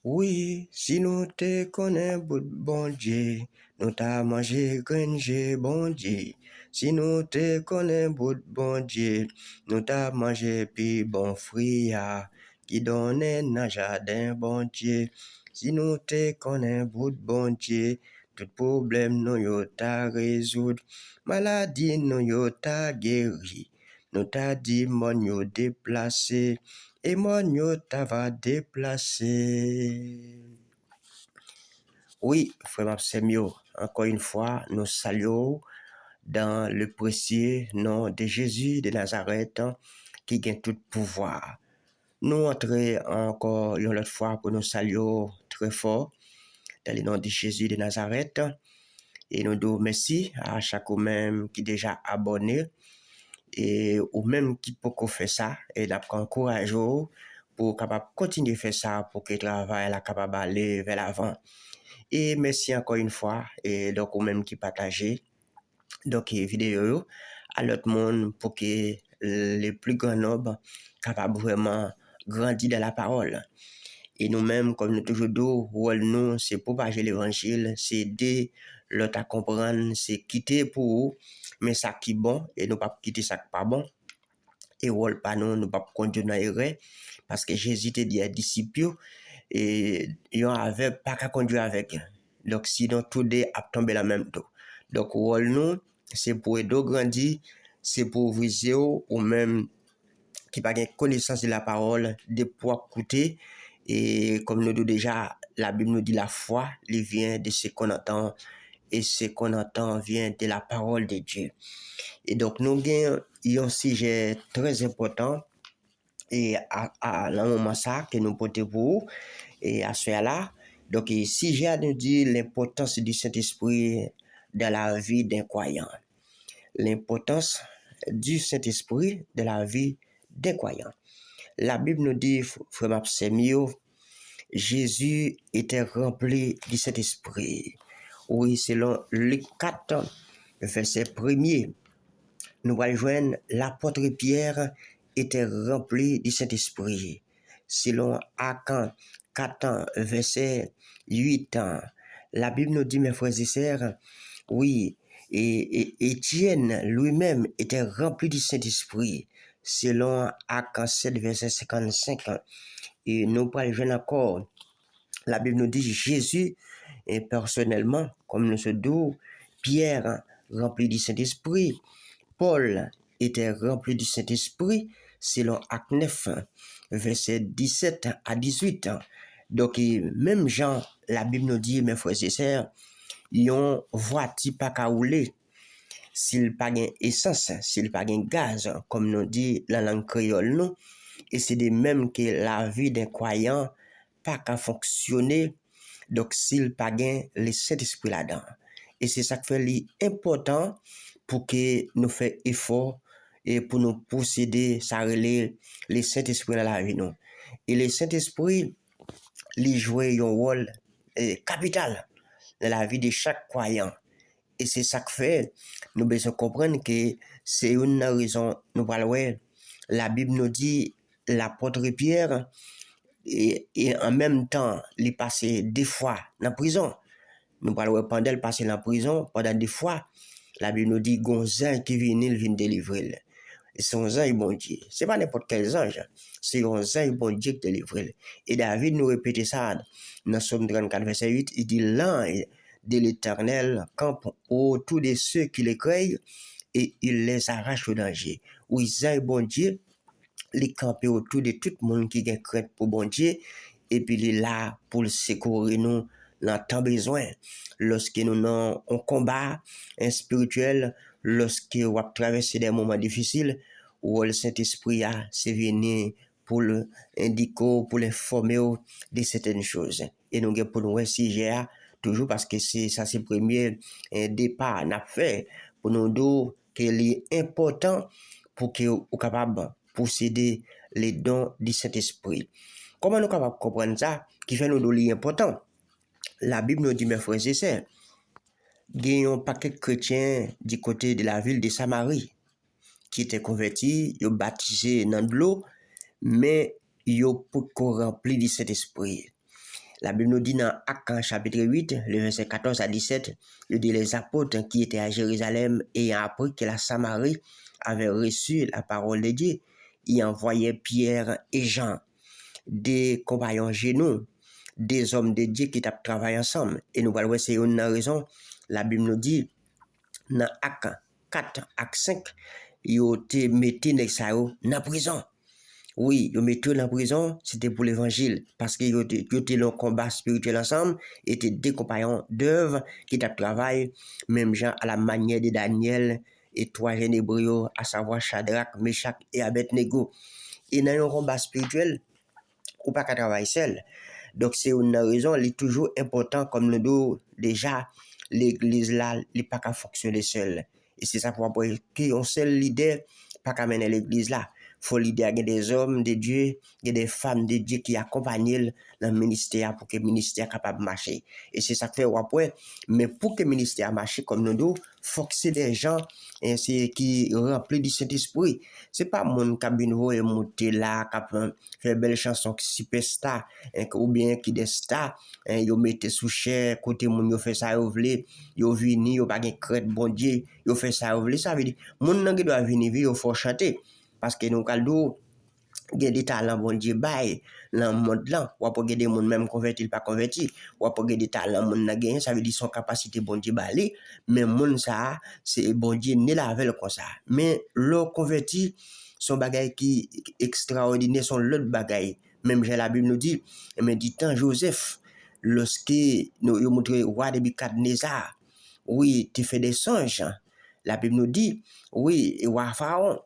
Oui, si nous te connais, bon Dieu, nous t'a mangé, gringé, bon Dieu. Si nous te connais, bon Dieu, nous t'a mangé, puis bon fruit, qui donne dans jardin, bon Dieu. Si nous te connais, bon Dieu, tout problème, nous yo t'a résoudre. Maladie, nous yo t'a guéri. Nous t'a dit, mon yo déplacé. Et mon yo t'ava déplacé. Oui, frère Semio, encore une fois, nous saluons dans le précieux nom de Jésus de Nazareth qui gagne tout pouvoir. Nous entrons encore une autre fois pour nous saluer très fort dans le nom de Jésus de Nazareth et nous disons merci à chaque même qui est déjà abonné et ou même qui peut faire ça et d'encourager pour capable continuer à faire ça pour que le travail la capable aller vers l'avant. Et merci encore une fois et donc ou même qui partager donc vidéo à l'autre monde pour que les plus grands nombre capable vraiment grandir dans la parole. Et nous-mêmes, comme nous toujours dit, nous, c'est propager l'évangile, c'est aider l'autre à comprendre, c'est quitter pour eux, mais ça qui est bon, et nous pas quitter ça qui pas bon. Et rôle pas nous, nous pas conduire dans l'erreur, parce que Jésus te dit à disciples, et ils avaient pas qu'à conduire avec. Donc, sinon, tout deux a tombé la même taux. Donc, rôle nous, c'est pour aider grandir, c'est pour viser ou même qui pas de connaissance de la parole, de pouvoir écouter. Et comme nous disons déjà, la Bible nous dit la foi, elle vient de ce qu'on entend, et ce qu'on entend vient de la parole de Dieu. Et donc, nous avons un sujet très important, et à le moment ça, que nous portons pour et à ce là. Donc, si j'ai à nous dire l'importance du Saint-Esprit dans la vie d'un croyant, l'importance du Saint-Esprit dans la vie d'un croyant. La Bible nous dit, frère Semio, Jésus était rempli du Saint-Esprit. Oui, selon Luc 4, verset 1er, nous allons joindre l'apôtre Pierre était rempli du Saint-Esprit. Selon Actes 4, verset 8, la Bible nous dit, mes frères et sœurs, oui, et Étienne lui-même était rempli du Saint-Esprit. Selon Actes 7, verset 55, et nous parlons encore, la Bible nous dit Jésus, et personnellement, comme nous se dit, Pierre rempli du Saint-Esprit, Paul était rempli du Saint-Esprit, selon Acte 9, verset 17 à 18. Donc, même Jean, la Bible nous dit, mes frères et sœurs, ils ont voiture pas qu'à rouler, s'il pas gain essence, s'il pas gain gaz, comme nous dit la langue créole, nous, et c'est de même que la vie d'un croyant pas qu'à fonctionner, donc s'il pas gain le Saint-Esprit là-dedans. Et c'est ça qui fait important pour que nous fassions effort et pour nous posséder, ça relève le Saint-Esprit dans la vie, nous. Et le Saint-Esprit, il joue un rôle capital dans la vie de chaque croyant. Et c'est ça que fait, nous devons comprendre que c'est une raison, nous parlons, la Bible nous dit, l'apôtre Pierre, et en même temps, il passé 2 fois dans la prison. Nous parlons pendant le passé dans la prison, pendant 2 fois, la Bible nous dit, Gonzin qui vient, il vient délivrer. Et c'est un ange bon Dieu. C'est pas n'importe quel ange. C'est un ange bon Dieu qui délivre. Et David nous répétait ça dans Somme 34, verset 8. Il dit, l'ange de l'Éternel campe autour de ceux qui les craignent et il les arrache au danger. Oui, ange bon Dieu, les camper autour de tout le monde qui a crainte pour bon Dieu. Et puis il est là pour le secourir nous dans temps besoin. Lorsque nous avons un combat spirituel, lorsque nous avons traversé des moments difficiles, où le Saint-Esprit a venu pour l'indiquer, pour l'informer de certaines choses. Et nous avons pour nous sujet toujours parce que ça c'est le premier départ qu'on a fait pour nous dire qu'il est important pour que nous soyons capables de posséder les dons du Saint-Esprit. Comment nous sommes capables de comprendre ça qui fait nous donner important? La Bible nous dit, mes frères et sœurs, il y a un paquet de chrétiens du côté de la ville de Samarie qui étaient convertis, ils ont baptisé dans de l'eau, mais ils ont pas rempli du Saint-Esprit. La Bible nous dit dans Actes chapitre 8, le verset 14 à 17, il dit les apôtres qui étaient à Jérusalem ayant appris que la Samarie avait reçu la parole de Dieu, y envoyaient Pierre et Jean, des compagnons genoux, des hommes de Dieu qui travaillent ensemble. Et nous voyons, c'est une raison. La Bible nous dit, dans Actes 4, Actes 5, ils ont été mis dans la prison. Oui, ils mettent en prison, c'était pour l'évangile, parce qu'ils étaient dans le combat spirituel ensemble, étaient des compagnons d'œuvre qui travaillent, même gens à la manière de Daniel et trois jeunes hébreux, à savoir Shadrach, Meshach et Abednego. Et dans un combat spirituel, ou pas qu'à travailler seul. Donc c'est une raison, il est toujours important, comme nous dit déjà, l'église là, il n'est pas qu'à fonctionner seul. Et c'est ça pour qu'on seul leader, pas qu'à mener l'église là. Faut leader, il y a des hommes de Dieu, il y a des femmes de Dieu qui accompagnent le ministère pour que le ministère soit capable de marcher. Et c'est ça que fait après. Mais pour que le ministère marche comme nous dit, faut que c'est des gens qui remplis du Saint-Esprit. C'est pas mon cabine et monter là, qui fait belle chanson qui superstar, ou bien qui des stars, yo mette sous chair, côté moun yo fait ça yo vle, yo vini, yo pas gen crête bon Dieu, yo fait ça yo vle, ça veut dire, moun nan qui doit venir, yo faut chanter. Parce que nous caldo il y a des talents bon Dieu bail dans le monde là ou pas des monde même converti pas converti ou pas des talents monde n'a gagné ça veut dire son capacité bon Dieu bail mais monde ça c'est bon Dieu né la avec comme ça mais le converti son bagage qui extraordinaire son l'autre bagage même j'ai la Bible nous dit mais du temps Joseph lorsque nous montré roi de Nebuchadnezzar oui tu fais des songes la Bible nous dit oui et roi Pharaon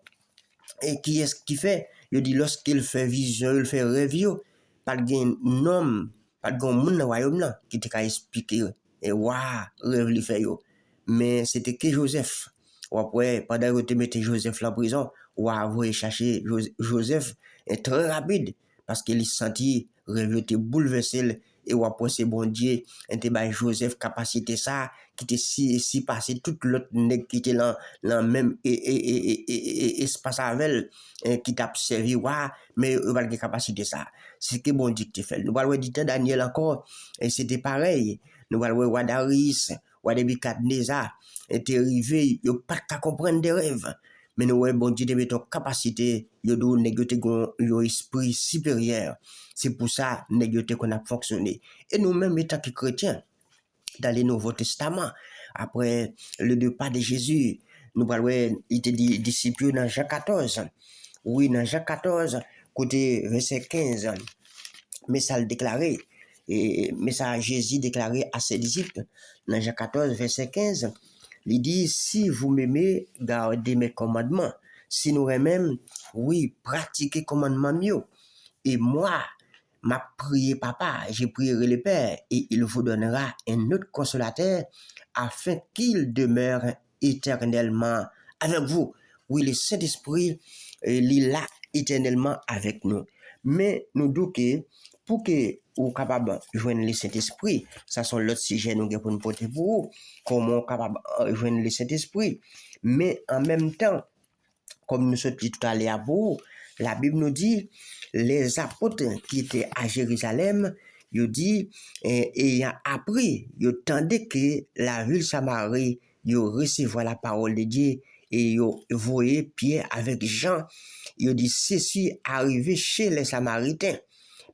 et qui est-ce qui fait il dit lorsqu'il fait vision il fait rêve pas de nom pas de monde dans royaume là qui te ka expliquer et waouh rêve il fait yo mais c'était que Joseph ou après pendant que tu mettais Joseph en prison ou avoir chercher Joseph est très rapide parce qu'il senti rêve était bouleversé et ou après c'est bon Dieu était ba Joseph capacité ça qui était si passé toute l'autre nèg qui était dans même espace avec qui t'a servi mais il va capacité ça c'est que bon Dieu qui fait nous va voir dit Daniel encore et c'était pareil nous va voir roi Darius roi Nebuchadnezzar était arrivé il pas qu'à comprendre des rêves mais nous ouais bon Dieu de mettre capacité yo do négocier un esprit supérieur c'est pour ça négocier qu'on a fonctionné et nous même étant que chrétiens dans le Nouveau Testament après le départ de Jésus nous parlons il était disciple dans Jean 14 oui dans Jean 14 côté verset 15 mais ça le déclaré et mais ça Jésus déclaré à ses disciples dans Jean 14 verset 15 il dit si vous m'aimez gardez mes commandements si nous aimons oui pratiquez commandements mieux et moi m'a prié papa j'ai prié le Père et il vous donnera un autre consolateur afin qu'il demeure éternellement avec vous oui le Saint-Esprit il est là éternellement avec nous mais nous doutons pour que ou capable joindre le Saint-Esprit ça sont l'autre sujet nous pour nous porter pour vous comment capable joindre le Saint-Esprit mais en même temps comme nous sommes dit tout à l'heure pour la Bible nous dit les apôtres qui étaient à Jérusalem ils dit ayant appris ils attendaient que la ville Samarie ils recevoir la parole de Dieu et ils voyaient Pierre avec Jean ils dit ceci arrivé chez les Samaritains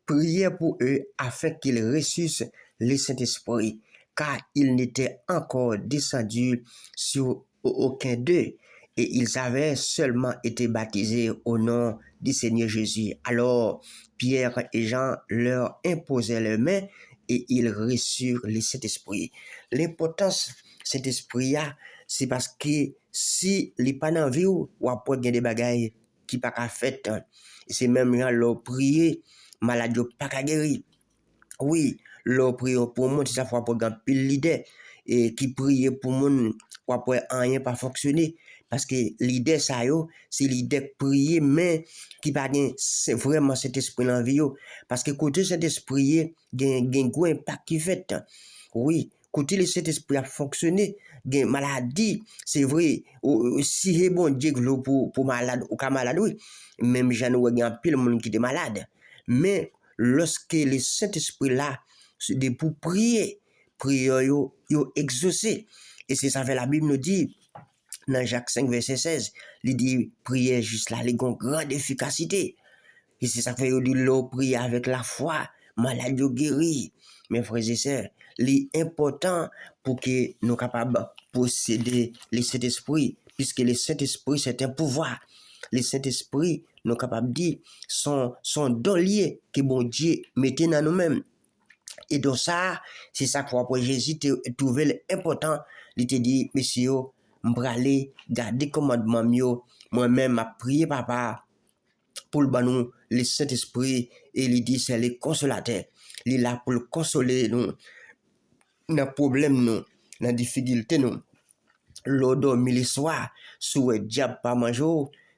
priez pour eux afin qu'ils reçussent le Saint-Esprit, car ils n'étaient encore descendus sur aucun d'eux, et ils avaient seulement été baptisés au nom du Seigneur Jésus. Alors, Pierre et Jean leur imposaient leurs mains, et ils reçurent le Saint-Esprit. L'importance de cet esprit-là, c'est parce que si les pas dans vie ou après des bagailles qui pas qu'à fait, c'est même gens leur prier maladie pas qu'à guérir. Oui, leur prier pour moi, c'est ça faut pour grand pile l'idée et qui prier pour moi ou après rien pas fonctionner parce que l'idée ça yo, c'est l'idée prier mais qui pas gain c'est vraiment cet esprit dans vie yo parce que côté cet esprit gain gros impact qui fait. Oui, côté le cet esprit a fonctionné gain maladie, c'est vrai si est bon Dieu pour malade ou ka malade oui, même j'en ou gain pile monde qui est malade. Mais lorsque le Saint-Esprit là pour prier. Prière yo exaucé. Et c'est ça fait la Bible nous dit, dans Jacques 5, verset 16, il dit, prière juste là, il a une grande efficacité. Et c'est ça fait dit, l'eau prier avec la foi, malade guéri. Mes frères et sœurs, l'important pour que nous capables de posséder le Saint-Esprit, puisque le Saint-Esprit, c'est un pouvoir. Le Saint-Esprit, nous capables de dire, sont don liés que bon Dieu mettait dans nous-mêmes. Et donc ça, c'est ça que pour Jésus trouvé l'important. Il te dit, monsieur, m'braler, garder commandement mieux, moi-même, m'a prié papa, pour le banou, le Saint-Esprit, et il dit, c'est le consolateur. Il est là pour le consoler nous, dans le problème nous, dans la difficulté nous. L'odeur le soir, sous le diable pas manger,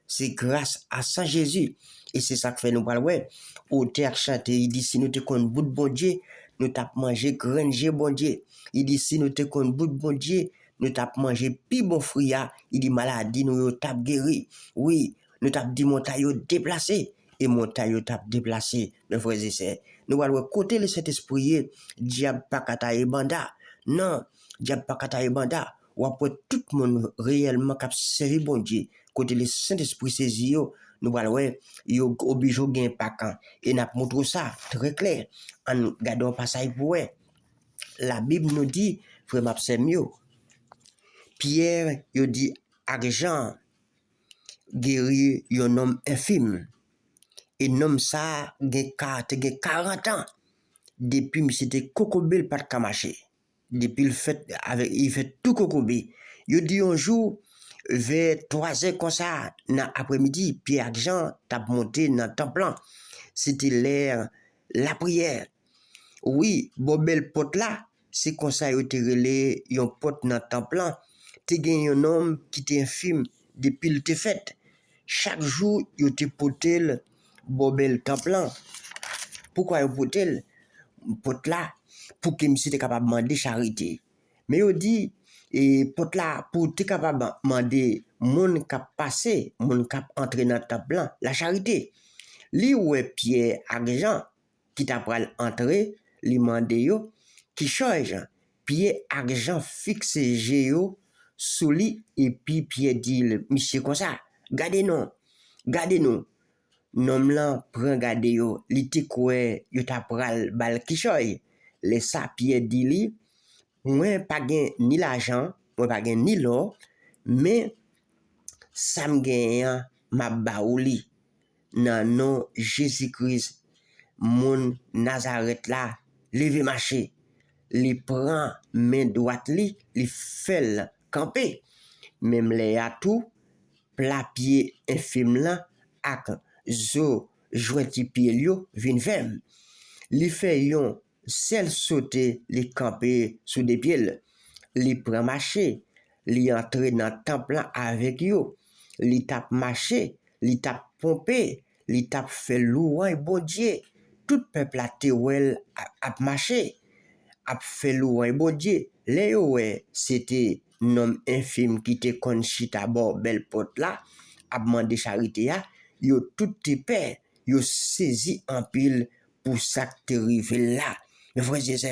c'est grâce à Saint Jésus. Et c'est ça que fait nous parler. Au terre chanter, il dit, si nous te connaissons bout de bon Dieu, nous t'ap manger granger bon Dieu. Il dit, si nous te connaissons bout de bon Dieu, nous t'ap manger pi bon fruit. Il dit, maladie, nous t'ap guéri. Oui, nous t'ap dit montagne déplacé. Et montagne t'ap déplacé, mes frères et sœurs. Nous allons côté le Saint-Esprit, diable pas kata et banda. Non, diable pas kata et banda. Ou après tout le monde réellement qui a servi bon Dieu, côté le Saint-Esprit saisi, nous allons voir, il y a obligé de gagner pas quand. Et nous montrons ça très clair. En regardant un passage pour eux. La Bible nous dit, frère Mapsemio, Pierre, il dit, argent, guéri, un homme infime. Et l'homme ça, il a 40 ans. Depuis, c'était Cocobel pas de Kamaché. Depuis il fait tout Cocobé. Il dit un jour, vers 3 heures comme ça, dans l'après-midi, Pierre Jean t'a monté dans le temple. C'était l'air, la prière. Oui, Bobel pot là, c'est comme ça, il a relé un pot dans le temple. Tu as un homme qui t'est infime depuis le te fait. Chaque jour, il a poté Bobel temple. Pourquoi il a poté pot là pour que monsieur était capable de demander charité. Mais il dit et pot là pour être capable de demander monde qui passé, monde qui entré dans le temple la charité. Li ouais Pierre argent qui t'a pral entrer, li mandé yo qui change Pierre argent fixe géo sous lui et puis Pierre dit monsieur comme ça, gardez-nous. Nom là prend gade yo, li te kwe yo t'a pral bal ki choy. Les sapiens dit li, moi pas gen ni l'argent, moi pas gen ni l'or, mais ça me gagne ma baouli nan nom Jésus-Christ mon Nazareth là, levé marcher, li prend main droite li fait camper. Même les a tout plat pied infime là ak zo jointi pied yo vin fem. Li fait yon sel sauter li camper sous des pieds. Li prend marcher, li entre dans temple avec yo. Li tap marcher, li tap pomper, li tap fait louange bon Dieu. Tout peuple a tewel a marcher, a fait louange bon Dieu. Les ouais, c'était un homme infime qui te kon chita bon belle porte là, a demandé charité ya. Yo tout te père, yo saisi en pile pour ça que te rivé là. Mais frère Jésus,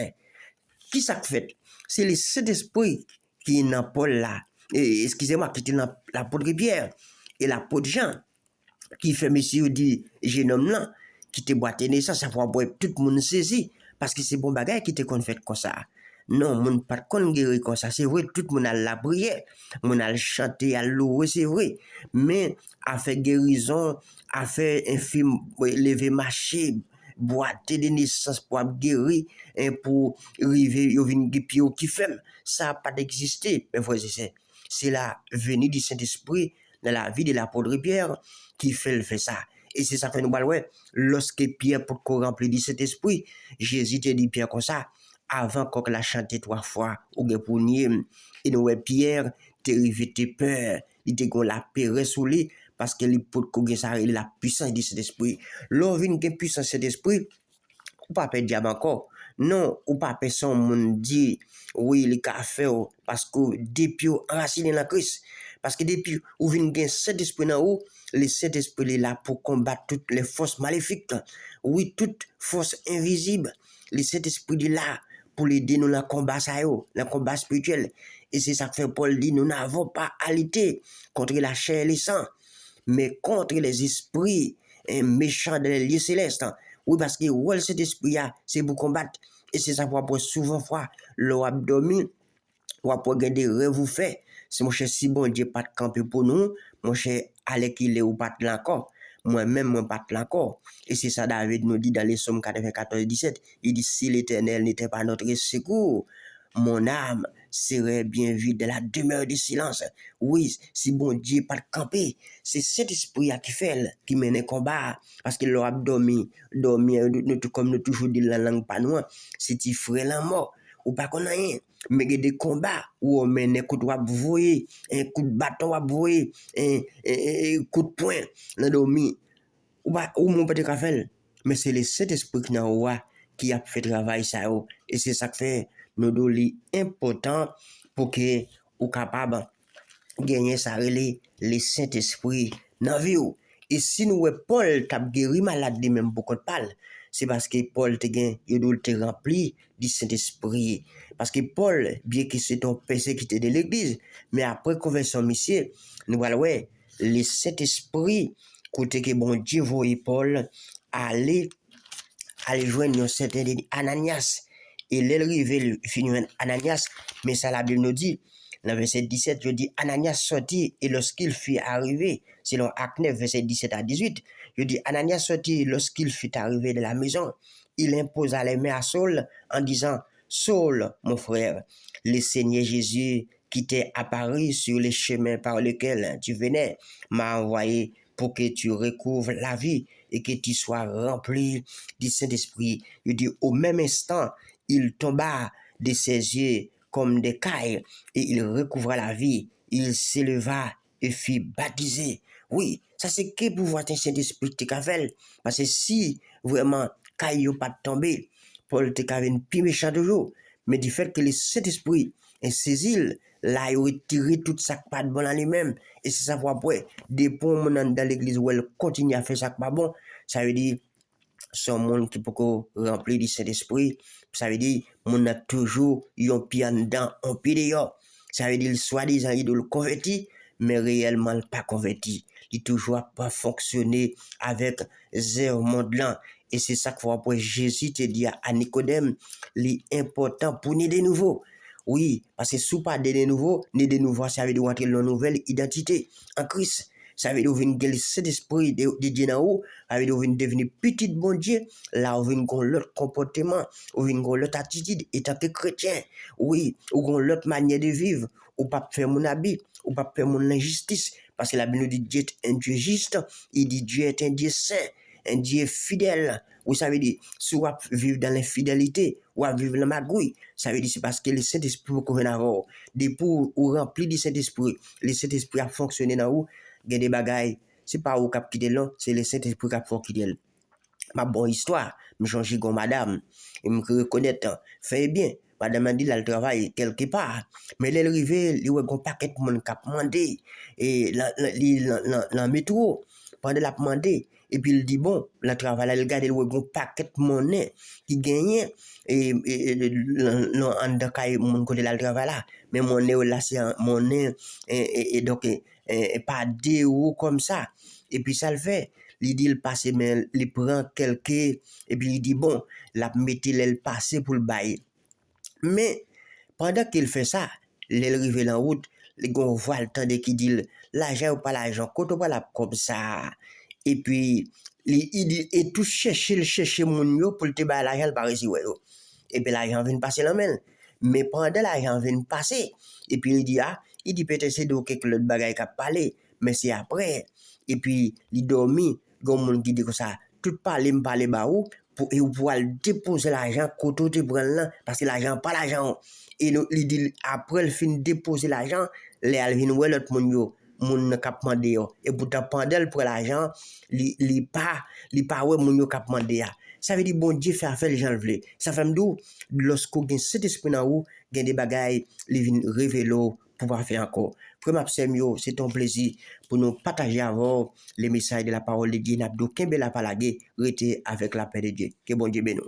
qui ça fait? C'est le Saint-Esprit qui est dans Paul là. Excusez-moi, qui est dans l'apôtre Pierre et l'apôtre Jean, qui fait monsieur dit, jeune homme là, qui te boite naissance, ça va tout le monde saisi, parce que c'est bon bagage qui te qu'on fait comme ça. Non, mon pas qu'on guéri comme ça, c'est vrai, tout le monde a la prière, mon a chanté, a loué, c'est vrai, mais a fait guérison, a fait infime, lever marcher, boiter de naissance pour guérir, et pour arriver, yo vin gipio qui fait, ça n'a pas d'exister, mais frère, c'est la venue du Saint-Esprit dans la vie de l'apôtre Pierre qui fait ça. Et c'est ça que nous parlons, lorsque Pierre pour qu'on remplit du Saint-Esprit, Jésus te dit Pierre comme ça, avant qu'on l'a chanté 3 fois, ou bien pour nier, et nous, Pierre, t'es arrivé, t'es peur, il te gon la paix sous lui, parce que il peut qu'on ça, la puissance du Saint-Esprit. L'orvin qui puissance de Saint-Esprit, ou pas perdre diable encore. Non, ou pas personne monde dit, oui, les café, parce que depuis enraciné dans Christ. Parce que depuis où vient gagner cet esprit dans haut, les cet esprit là pour combattre toutes les forces maléfiques. Oui, toutes forces invisibles. Les cet esprit là pour l'aider nous dans le combat ça yo, dans le combat spirituel. Et c'est ça que fait Paul dit, nous n'avons pas à lutter contre la chair et le sang, mais contre les esprits méchants dans les lieux célestes. Oui, parce que ouais, cet esprit-là, c'est pour combattre. Et c'est ça pour souvent fois, l'abdomen, ou après des rêves vous fait. C'est mon cher, si bon Dieu pas de camper pour nous, mon cher, allez qu'il est ou pas de l'encore. Moi-même, moi pas de l'encore. Et c'est ça David nous dit dans les Psaumes 94-17. Il dit, si l'Éternel n'était pas notre secours, mon âme serait bien vue de la demeure du silence. Oui, si bon Dieu pas de camper, c'est cet esprit qui fait, qui mène un combat. Parce qu'il leur a dormi, comme nous toujours dit la langue pas nous, c'est il ferait la mort. Ou pas qu'on a rien. Mais il y a des combats où on mène un coup de voyer, un coup de bâton à voyer, un coup de poing dans le dormi. Ou mon petit café. Mais c'est le Saint-Esprit qui a fait travail ça. Et c'est ça que fait nous donner important pour que vous capable gagner ça le Saint-Esprit dans la vie. Et si nous Paul t'a guéri malade de même beaucoup de parle, c'est parce que Paul te rempli du Saint-Esprit. Parce que Paul, bien que c'est un persécuté de l'église, mais après conversion monsieur, nous allons voir le Saint-Esprit côté que bon Dieu voyait Paul aller joindre un certain Ananias. Et l'arrivée finit Ananias, mais ça la Bible nous dit, dans verset 17, je dis Ananias sortit et lorsqu'il fut arrivé, selon Acte 9, verset 17 à 18, je dis Ananias sortit et lorsqu'il fut arrivé de la maison, il imposa les mains à Saul en disant, Saul, mon frère, le Seigneur Jésus qui t'est apparu sur les chemins par lesquels tu venais m'a envoyé pour que tu recouvres la vie et que tu sois rempli du Saint-Esprit. Je dis au même instant, il tomba de ses yeux comme des cailles et il recouvra la vie. Il s'éleva et fut baptisé. Oui, ça c'est que pouvoir du Saint-Esprit te fait. Parce que si vraiment caille pas tomber, Paul te avait une pire méchant toujours. Mais du fait que le Saint-Esprit est saisi, là il retire tout ça pas de bon en lui-même. Et c'est ça pour après, des points dans l'église où elle continue à faire ça pas bon, ça veut dire son monde qui peut remplir du Saint-Esprit, ça veut dire mon a toujours un pied en dedans, un pied dehors. Ça veut dire soi-disant il le converti, mais réellement pas converti. Il toujours pas fonctionner avec zéro monde là. Et c'est ça qu'il faut après Jésus te dit à Nicodème, l'important pour nous de nouveau. Oui, parce que si pas de nouveau, ça veut dire entrer dans une nouvelle identité en Christ. Ça veut dire que cet esprit de Dieu en haut, ça veut dire devenir petit bon Dieu, là où vient l'autre comportement, où vient l'autre attitude, étant que chrétien, oui, ou l'autre manière de vivre, ou pas faire mon habit, ou pas faire mon injustice, parce que la Bible nous dit Dieu est un Dieu juste, il dit Dieu est un Dieu saint, un Dieu fidèle. Ou ça veut dire, si on vivre dans l'infidélité, ou à vivre dans la magouille, ça veut dire c'est parce que le Saint-Esprit qu'on vient avoir, des pour ou rempli du Saint-Esprit, le Saint-Esprit a fonctionné dans où, il y a des bagailles, c'est pas où cap qui là, c'est le Saint-Esprit qui a fait qui est. Ma bonne histoire, me changer comme madame, et me reconnaître, fait bien. Madame a dit là, le travail quelque part. Mais elle est arrivée, il y a un paquet de monde qui a demandé, et la métro, pendant la demandé, et puis il dit bon, le travail, il regarde, il y a un paquet de monnaie qui gagne, et mon côté là, le travail là, mais monnaie là, c'est monnaie, et donc, pas 2 euros comme ça. Et puis ça le fait. Il dit il passe, mais il prend quelques, et puis il dit bon, la mettre le passer pour le bail. Mais pendant qu'il fait ça, il arrive en route, les gars voient le temps de qui dit l'argent ou pas l'argent, quand on pas la comme ça. Et puis il dit et tout chercher mon yo pour te bailler l'argent par ici ouais. Et puis l'argent vient passer la main. Mais pendant l'argent vient passer, et puis il dit peut-être c'est donc quelque l'autre bagaille qui a parlé, mais c'est après. Et puis il dormi, comme on dit comme ça, tout parler me parler ba ou pour et pouvoir déposer l'argent côté te prendre là parce que l'argent pas l'argent. Et il dit après il fin déposer l'argent, les alvin ouais l'autre monde yo moun k'ap mande yo et pourtant pendant pour l'argent li pas ouais moun yo k'ap mande ya. Ça veut dire bon Dieu fait affaire les gens le veulent. Ça fait m'dou lorsqu'on gagne cet esprit dans ou gagne des bagailles li vinn révélo pouvoir faire encore. Frère Samuel, c'est un plaisir pour nous partager avec les messages de la parole de Dieu. N'abdou Kembe la palagé, rester avec la paix de Dieu. Que bon Dieu bénisse.